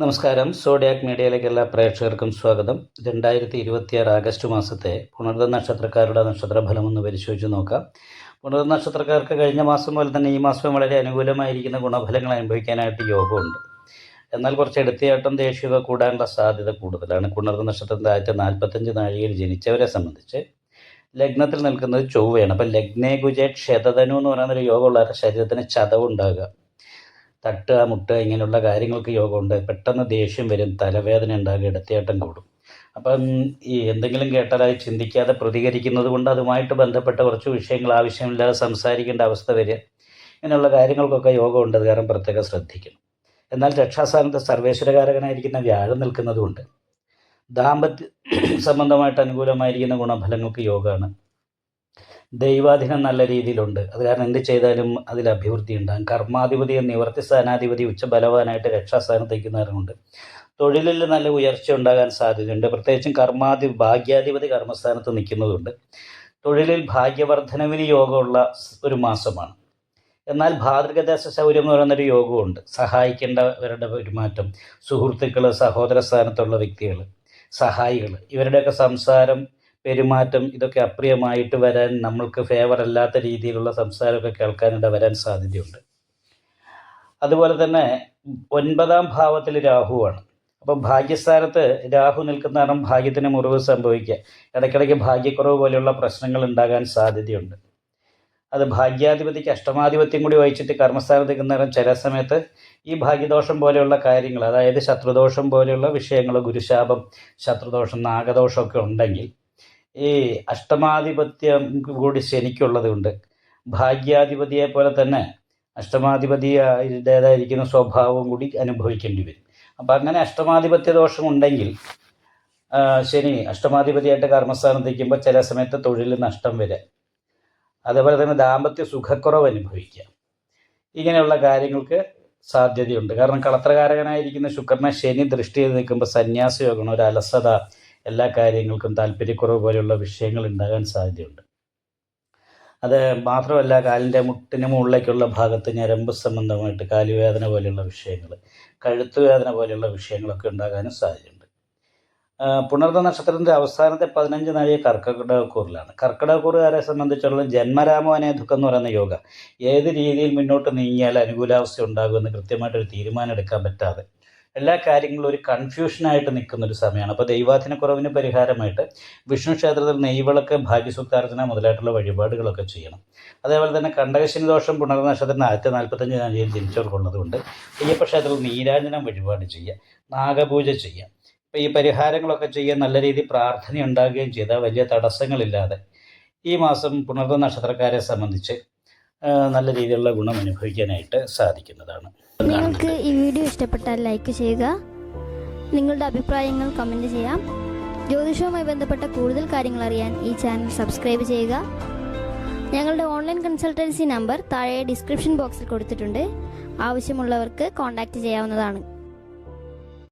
നമസ്കാരം. സോഡിയാക് മീഡിയയിലേക്ക് എല്ലാ പ്രേക്ഷകർക്കും സ്വാഗതം. 2026 ആഗസ്റ്റ് മാസത്തെ പുണർദ നക്ഷത്രക്കാരുടെ നക്ഷത്രഫലം ഒന്ന് പരിശോധിച്ച് നോക്കാം. പുണർദ നക്ഷത്രക്കാർക്ക് കഴിഞ്ഞ മാസം പോലെ തന്നെ ഈ മാസം വളരെ അനുകൂലമായിരിക്കുന്ന ഗുണഫലങ്ങൾ അനുഭവിക്കാനായിട്ട് യോഗമുണ്ട്. എന്നാൽ കുറച്ച് എടുത്തിയാട്ടം ദേഷ്യമൊക്കെ കൂടാനുള്ള സാധ്യത കൂടുതലാണ്. പുണർദ നക്ഷത്രത്തിൻ്റെ ആദ്യത്തെ 45 നാഴികയിൽ ജനിച്ചവരെ സംബന്ധിച്ച് ലഗ്നത്തിൽ നിൽക്കുന്നത് ചൊവ്വയാണ്. അപ്പം ലഗ്നേ ഗുജേ ക്ഷതധനു എന്ന് പറയുന്നൊരു യോഗമുള്ളവരുടെ ശരീരത്തിന് ചതവുണ്ടാകുക, തട്ടുക, മുട്ടുക, ഇങ്ങനെയുള്ള കാര്യങ്ങൾക്ക് യോഗമുണ്ട്. പെട്ടെന്ന് ദേഷ്യം വരും, തലവേദന ഉണ്ടാകുക, ഇടത്തിയാട്ടം കൂടും. അപ്പം ഈ എന്തെങ്കിലും കേട്ടാലായി ചിന്തിക്കാതെ പ്രതികരിക്കുന്നത് കൊണ്ട് അതുമായിട്ട് ബന്ധപ്പെട്ട കുറച്ച് വിഷയങ്ങൾ ആവശ്യമില്ലാതെ സംസാരിക്കേണ്ട അവസ്ഥ വരിക, ഇങ്ങനെയുള്ള കാര്യങ്ങൾക്കൊക്കെ യോഗമുണ്ട്. അത് കാരണം പ്രത്യേകം ശ്രദ്ധിക്കണം. എന്നാൽ രക്ഷാസ്ഥാനത്ത് സർവേശ്വരകാരകനായിരിക്കുന്ന വ്യാഴം നിൽക്കുന്നതുകൊണ്ട് ദാമ്പത്യ സംബന്ധമായിട്ട് അനുകൂലമായിരിക്കുന്ന ഗുണഫലങ്ങൾക്ക് യോഗമാണ്. ദൈവാധീനം നല്ല രീതിയിലുണ്ട്. അത് കാരണം എന്ത് ചെയ്താലും അതിൽ അഭിവൃദ്ധി ഉണ്ടാകും. കർമാധിപതി നിവർത്തി സ്ഥാനാധിപതി ഉച്ചബലവാനായിട്ട് രക്ഷാസ്ഥാനത്ത് നിൽക്കുന്നവരുണ്ട്. തൊഴിലിൽ നല്ല ഉയർച്ച ഉണ്ടാകാൻ സാധ്യതയുണ്ട്. പ്രത്യേകിച്ചും ഭാഗ്യാധിപതി കർമ്മസ്ഥാനത്ത് നിൽക്കുന്നതുകൊണ്ട് തൊഴിലിൽ ഭാഗ്യവർദ്ധനവിന് യോഗമുള്ള ഒരു മാസമാണ്. എന്നാൽ ഭാതൃകദേശ ശൗര്യം എന്ന് പറയുന്നൊരു യോഗമുണ്ട്. സഹായിക്കേണ്ടവരുടെ പെരുമാറ്റം, സുഹൃത്തുക്കൾ, സഹോദര സ്ഥാനത്തുള്ള വ്യക്തികൾ, സഹായികൾ, ഇവരുടെയൊക്കെ സംസാരം, പെരുമാറ്റം, ഇതൊക്കെ അപ്രിയമായിട്ട് വരാൻ, നമ്മൾക്ക് ഫേവർ അല്ലാത്ത രീതിയിലുള്ള സംസാരമൊക്കെ കേൾക്കാനിട വരാൻ സാധ്യതയുണ്ട്. അതുപോലെ തന്നെ 9ാം ഭാവത്തിൽ രാഹുവാണ്. അപ്പം ഭാഗ്യസ്ഥാനത്ത് രാഹു നിൽക്കുന്ന കാരണം ഭാഗ്യത്തിന് മുറിവ് സംഭവിക്കുക, ഇടയ്ക്കിടയ്ക്ക് ഭാഗ്യക്കുറവ് പോലെയുള്ള പ്രശ്നങ്ങൾ ഉണ്ടാകാൻ സാധ്യതയുണ്ട്. അത് ഭാഗ്യാധിപതിക്ക് അഷ്ടമാധിപത്യം കൂടി വഹിച്ചിട്ട് കർമ്മസ്ഥാനത്ത് നിൽക്കുന്ന നേരം ചില സമയത്ത് ഈ ഭാഗ്യദോഷം പോലെയുള്ള കാര്യങ്ങൾ, അതായത് ശത്രുദോഷം പോലെയുള്ള വിഷയങ്ങൾ, ഗുരുശാപം, ശത്രുദോഷം, നാഗദോഷമൊക്കെ ഉണ്ടെങ്കിൽ ഈ അഷ്ടമാധിപത്യം കൂടി ശനിക്കുള്ളത് കൊണ്ട് ഭാഗ്യാധിപതിയെ പോലെ തന്നെ അഷ്ടമാധിപതിയുടേതായിരിക്കുന്ന സ്വഭാവവും കൂടി അനുഭവിക്കേണ്ടി വരും. അപ്പം അങ്ങനെ അഷ്ടമാധിപത്യ ദോഷം ഉണ്ടെങ്കിൽ ശനി അഷ്ടമാധിപതിയായിട്ട് കർമ്മസ്ഥാനത്ത് നിൽക്കുമ്പോൾ ചില സമയത്ത് തൊഴിൽ നഷ്ടം വരിക, അതേപോലെ തന്നെ ദാമ്പത്യ സുഖക്കുറവ് അനുഭവിക്കുക, ഇങ്ങനെയുള്ള കാര്യങ്ങൾക്ക് സാധ്യതയുണ്ട്. കാരണം കളത്രകാരകനായിരിക്കുന്ന ശുക്രനെ ശനി ദൃഷ്ടി ചെയ്ത് നിൽക്കുമ്പോൾ സന്യാസയോഗമാണ്, ഒരു അലസത, എല്ലാ കാര്യങ്ങൾക്കും താല്പര്യക്കുറവ് പോലെയുള്ള വിഷയങ്ങൾ ഉണ്ടാകാൻ സാധ്യതയുണ്ട്. അത് മാത്രമല്ല, കാലിൻ്റെ മുട്ടിന് മുകളിലേക്കുള്ള ഭാഗത്ത് ഞരമ്പ് സംബന്ധമായിട്ട് കാലുവേദന പോലെയുള്ള വിഷയങ്ങൾ, കഴുത്തുവേദന പോലെയുള്ള വിഷയങ്ങളൊക്കെ ഉണ്ടാകാനും സാധ്യതയുണ്ട്. പുണർദ നക്ഷത്രത്തിൻ്റെ അവസാനത്തെ 15 നാഴിക കർക്കിടകക്കൂറിലാണ്. കർക്കിടകക്കൂറുകാരെ സംബന്ധിച്ചുള്ള ജന്മരാമോനെ ദുഃഖം എന്ന് പറയുന്ന യോഗ ഏത് രീതിയിൽ മുന്നോട്ട് നീങ്ങിയാൽ അനുകൂലാവസ്ഥ ഉണ്ടാകുമെന്ന് കൃത്യമായിട്ടൊരു തീരുമാനം എടുക്കാൻ പറ്റാതെ എല്ലാ കാര്യങ്ങളും ഒരു കൺഫ്യൂഷനായിട്ട് നിൽക്കുന്നൊരു സമയമാണ്. അപ്പോൾ ദൈവാധീനക്കുറവിന് പരിഹാരമായിട്ട് വിഷ്ണു ക്ഷേത്രത്തിൽ നെയ്വിളക്ക്, ഭാഗ്യസൂക്താർച്ചന മുതലായിട്ടുള്ള വഴിപാടുകളൊക്കെ ചെയ്യണം. അതേപോലെ തന്നെ കണ്ടകശനി ദോഷം പുണർദ നക്ഷത്രത്തിന് 1045 നാഴികയിൽ ജനിച്ചവർക്കുള്ളതുകൊണ്ട് അയ്യപ്പ ക്ഷേത്രത്തിൽ നീരാഞ്ജനം വഴിപാട് ചെയ്യുക, നാഗപൂജ ചെയ്യുക. അപ്പോൾ ഈ പരിഹാരങ്ങളൊക്കെ ചെയ്യാൻ നല്ല രീതിയിൽ പ്രാർത്ഥന ഉണ്ടാകുകയും ചെയ്താൽ വലിയ തടസ്സങ്ങളില്ലാതെ ഈ മാസം പുണർദ നക്ഷത്രക്കാരെ സംബന്ധിച്ച് നല്ല രീതിയിലുള്ള ഗുണം അനുഭവിക്കാനായിട്ട് സാധിക്കുന്നതാണ്. നിങ്ങൾക്ക് ഈ വീഡിയോ ഇഷ്ടപ്പെട്ടാൽ ലൈക്ക് ചെയ്യുക, നിങ്ങളുടെ അഭിപ്രായങ്ങൾ കമൻറ്റ് ചെയ്യാം. ജ്യോതിഷവുമായി ബന്ധപ്പെട്ട കൂടുതൽ കാര്യങ്ങൾ അറിയാൻ ഈ ചാനൽ സബ്സ്ക്രൈബ് ചെയ്യുക. ഞങ്ങളുടെ ഓൺലൈൻ കൺസൾട്ടൻസി നമ്പർ താഴെ ഡിസ്ക്രിപ്ഷൻ ബോക്സിൽ കൊടുത്തിട്ടുണ്ട്. ആവശ്യമുള്ളവർക്ക് കോൺടാക്റ്റ് ചെയ്യാവുന്നതാണ്.